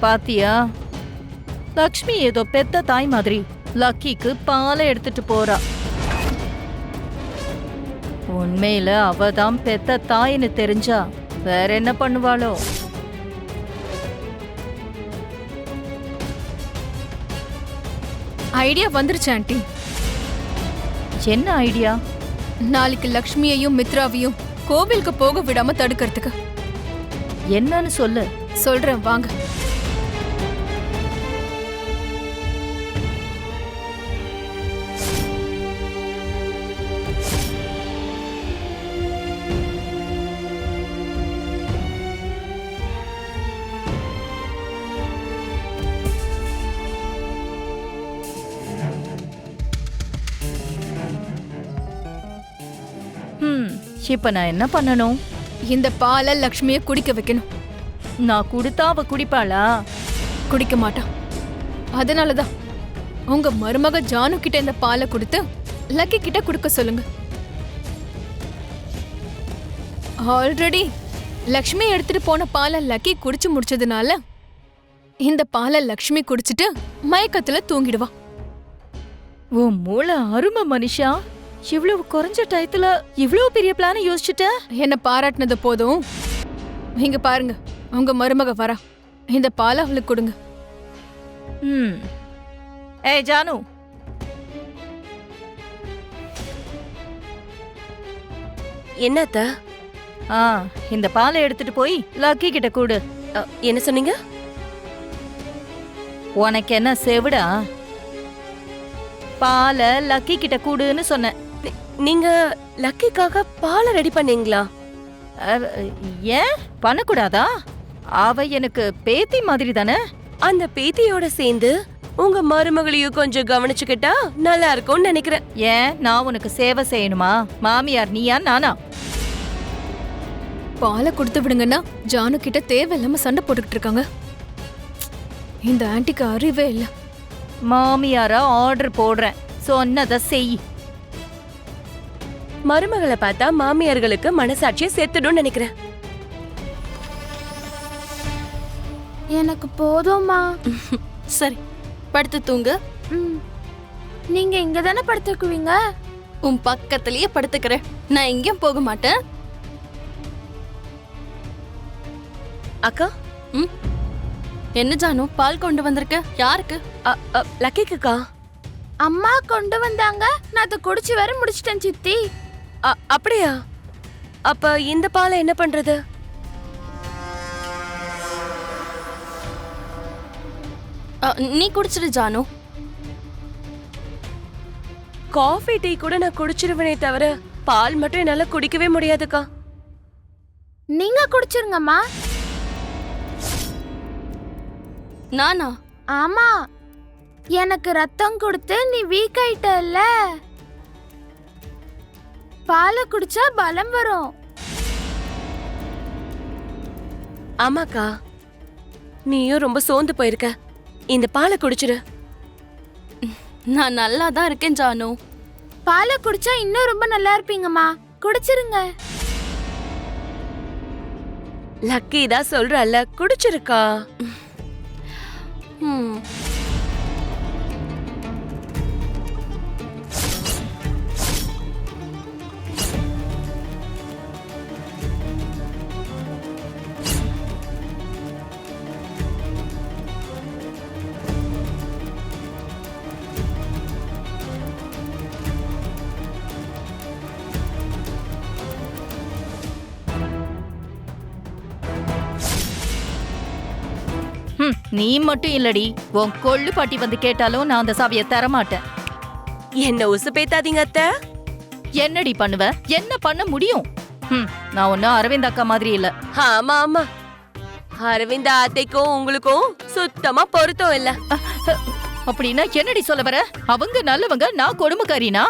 பாத்தியா, லக்ஷ்மி ஏதோ பெத்த தாய் மாதிரி லக்கிக்கு பாலை எடுத்துட்டு போறா. உண்மையில அவதான் பெத்த தாயின்னு தெரிஞ்சா வேற என்ன பண்ணுவாளோ? ஐடியா வந்துருச்சு ஆண்டி. என்ன ஐடியா? நாளைக்கு லக்ஷ்மியையும் மித்ராவையும் கோவிலுக்கு போக விடாம தடுக்கிறதுக்கு. என்னன்னு சொல்லு. சொல்றேன் வாங்க. இப்ப நான் என்ன பண்ணணும்? இந்த பாலை லக்ஷ்மிய குடிக்க வைக்கணும். நான் குடுத்தா அவ குடிப்பாளா? குடிக்க மாட்டான். அதனாலதான் உங்க மருமக ஜானு கிட்ட இந்த பாலை கொடுத்து லக்கி கிட்ட குடுக்க சொல்லுங்க. ஆல்ரெடி லக்ஷ்மி எடுத்துட்டு போன பாலை லக்கி குடிச்சு முடிச்சதுனால இந்த பாலை லக்ஷ்மி குடிச்சிட்டு மயக்கத்துல தூங்கிடுவா. ஓ மூளை அருமை மனுஷா. இவ்வளவு குறைஞ்ச டயத்துல இவ்வளவு பெரிய பிளான யோசிச்சுட்ட. என்ன பாராட்டினது போதும். இங்க பாருங்க, உங்க மருமக வரா. இந்த பாலை அவளுக்கு கொடுங்க. ஏய் ஜானு, என்னத்த? இந்த பாலை எடுத்துட்டு போய் லக்கி கிட்ட கொடு. என்ன சொன்னீங்க? உனக்கு என்ன செவிடா? பாலை லக்கி கிட்ட கூடுன்னு சொன்ன. நீங்க லக்கிக்காக பாலை ரெடி பண்ணீங்களா? ஏன் பண்ணக்கூடாதா? அவ எனக்கு பேத்தி மாதிரி தானே. அந்த பேத்தியோட சேர்ந்து உங்க மருமகளையும் கொஞ்சம் கவனிச்சுக்கிட்டா நல்லா இருக்கும்னு நினைக்கிறேன். ஏன் நான் உனக்கு சேவை செய்யணுமா? மாமியார் நீயா நானா? பாலை கொடுத்து விடுங்கன்னா ஜானு கிட்ட தேவையில்லாம சண்டை போட்டுக்கிட்டு இருக்காங்க. இந்த ஆன்ட்டிக்கு அறிவே இல்ல. மாமியாரா ஆர்டர் போடுறேன், சொன்னதை செய். மருமகளை பார்த்தா மாமியார்களுக்கு மனசாட்சியை சேர்த்துடும் நினைக்கிறேன். எனக்கு போதும்மா. சரி, படுத்து தூங்கு. நீங்க இங்க தானே படுத்துக்குவீங்க? உன் பக்கத்திலேயே படுத்துக்கிறேன். நான் எங்கேயும் போக மாட்டேன். அக்கா, என்ன ஜானு பால் கொண்டு வந்திருக்க? யாருக்கு? லக்கிக்குக்கா. அம்மா கொண்டு வந்தாங்க, நான் அதை குடிச்சு வர முடிச்சிட்டேன் சித்தி. அப்படியா? அப்ப இந்த பாலை என்ன பண்றது? நீ குடிச்சிடு ஜானு. காஃபி டீ கூட நான் குடிச்சிருவேனே தவிர பால் மட்டும் என்னால குடிக்கவே முடியாதுக்கா. நீங்க குடிச்சிருங்கம்மா. நானா? ஆமா, எனக்கு ரத்தம் கொடுத்து நீ வீக் ஆயிட்டல்ல, பாலை குடிச்சா பலம் வரும். ஆமாக்கா, நீயும் ரொம்ப சோர்ந்து போயிருக்க. இந்த பாலை குடிச்சிரு. நான் நல்லா தான் இருக்கேன் ஜானு. பாலை குடிச்சா இன்னும் ரொம்ப நல்லா இருப்பீங்கம்மா, குடிச்சிருங்க. லக்கி தான் சொல்றல்ல, குடிச்சிருக்கா. நீ மட்டும் இல்லடி, உன் கொள்ளு பாட்டி வந்து கேட்டாலும் நான் அந்த சாவியை தர மாட்டேன். என்ன உசுப்பேத்தாதீங்க அத்தை. என்னடி பண்ணுவ? என்ன பண்ண முடியும்? நான் ஒன்னும் அரவிந்த் அக்கா மாதிரி இல்ல. ஆமா ஆமா, அரவிந்த் அத்தைக்கும் உங்களுக்கும் சுத்தமா பொருத்தம் இல்ல. அப்படின்னா என்னடி சொல்ல வர? அவங்க நல்லவங்க, நான் கொடுமைக்காரினா?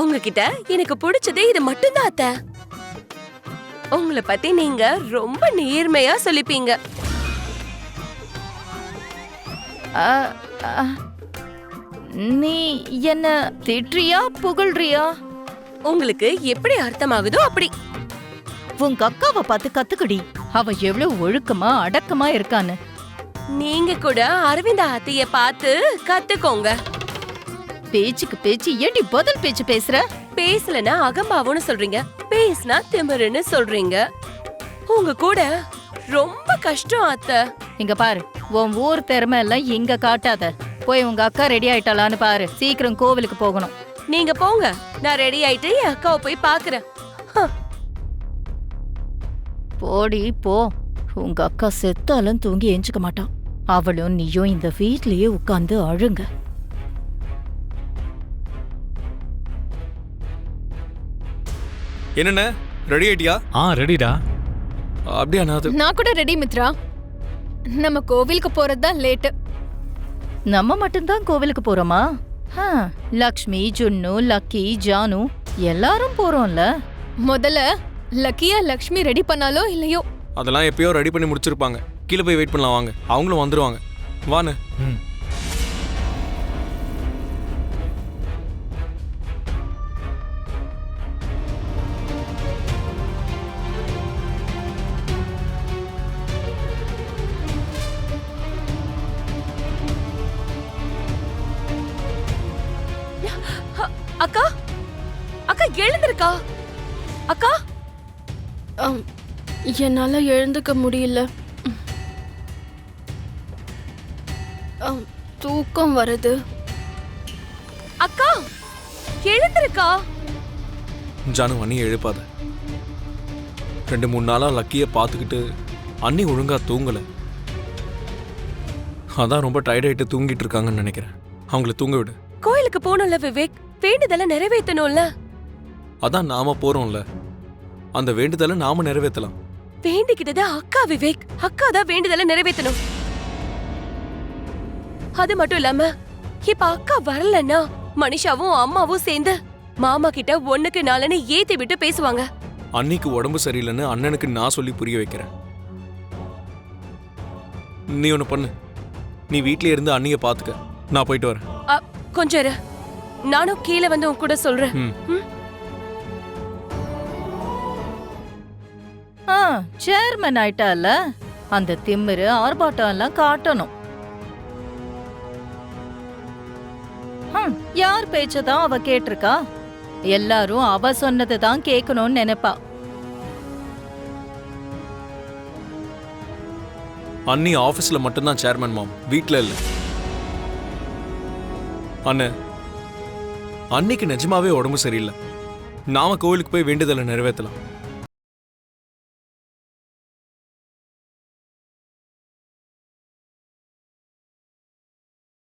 உங்ககிட்ட எனக்கு பிடிச்சதே இது மட்டும்தான் அத்தை. உங்களை பத்தி நீங்க ரொம்ப நேர்மையா சொல்லிப்பீங்க. நீ என்ன திட்டுறியா புகழ்றியா? உங்களுக்கு எப்படி அர்த்தமாகுதோ அப்படி. உங்க அக்காவை பார்த்து கத்துக்குடி. அவ எவ்வளவு ஒழுக்கமா அடக்கமா இருக்கான்னு. நீங்க கூட அரவிந்த் அத்தைய பார்த்து கத்துக்கோங்க. பேச்சுக்கு பேச்சு ஏண்டி பதில் பேச்சு பேசுற? பேசலனா அகம்பாவம்னு சொல்றீங்க, பேசினா திமிருன்னு சொல்றீங்க. உங்க கூட ரொம்ப கஷ்டம் அத்தை. இங்க பாரு, உன் ஊர் திறமை எல்லாம் இங்க காட்டாத. போய் உங்க அக்கா ரெடி ஆயிட்டாளான்னு பாரு. சீக்கிரம் கோவிலுக்கு போகணும். நீங்க போங்க, நான் ரெடி ஆயிட்டு என் அக்காவை போய் பாக்குறேன். போடி போ. உங்க அக்கா செத்தாலும் தூங்கி எஞ்சிக்க மாட்டான். அவளும் நீயும் இந்த வீட்லயே உட்கார்ந்து அழுங்க. என்னண்ணே, ரெடி ஆயிட்டியா? ரெடிடா. அப்படியா? நான் கூட ரெடி மித்ரா. நம்ம கோவிலுக்கு போறதுதான் லேட்டு. நம்ம மட்டும்தான் கோவிலுக்கு போறோமா? லக்ஷ்மி, ஜுன்னு, லக்கி, ஜானு எல்லாரும் போறோம்ல. முதல்ல லக்கியா லக்ஷ்மி ரெடி பண்ணாலோ இல்லையோ, அதெல்லாம் எப்பயோ ரெடி பண்ணி முடிச்சிருப்பாங்க. கீழே போய் வெயிட் பண்ணலாம் வாங்க, அவங்களும் வந்துருவாங்க. வாண்ணே. அக்கா, அக்கா எழுந்திருக்கா? அக்கா, என்னால எழுந்துக்க முடியல. தூக்கம் வருது. அக்கா எழுந்திருக்கா? ஜானு, அண்ணியை எழுப்பாத. 2-3 நாளா லக்கிய பார்த்துக்கிட்டு அண்ணி ஒழுங்கா தூங்கல. அதான் ரொம்ப டயர்டாயிட்டு தூங்கிட்டு இருக்காங்கன்னு நினைக்கிறேன். அவங்கள தூங்க விடு. கோயிலுக்கு போகணும்ல விவேக், வேண்டுதலை நிறைவேற்றணும்ல. அதான் நாம போறோம்ல, அந்த வேண்டுதலை நாம நிறைவேற்றலாம். வேண்டிக்கிட்டது அக்கா விவேக், அக்கா தான் வேண்டுதலை நிறைவேற்றணும். அது மட்டும் இல்லாம இப்ப அக்கா வரலன்னா மனிஷாவும் அம்மாவும் சேர்ந்து மாமா கிட்ட 1க்கு 4ன்னு ஏத்தி விட்டு பேசுவாங்க. அன்னிக்கு உடம்பு சரியில்லைன்னு அண்ணனுக்கு நான் சொல்லி புரிய வைக்கிறேன். நீ ஒண்ணு பண்ணு, நீ வீட்லயே இருந்து அண்ணிய பாத்துக்க. நான் போயிட்டு வரேன். கொஞ்சம் இரு, நானும் கீழே வந்து உன் கூட சொல்றேன். சேர்மன் ஆயிட்டால, அந்த திமிரு ஆர்ப்பாட்டம் எல்லாம் காட்டணும். யார் பேச்சதான் அவ கேட்டிருக்கா? எல்லாரும் அவ சொன்னதுதான் கேட்கணும்னு நினைப்பா. அண்ணி ஆபீஸ்ல மட்டும்தான் சேர்மன் மாம், வீட்ல இல்ல. அண்ணே, அன்னிக்கு நிஜமாவே உடம்பு சரியில்லை. நாம கோவிலுக்கு போய் வேண்டுதலை நிறைவேற்றலாம்.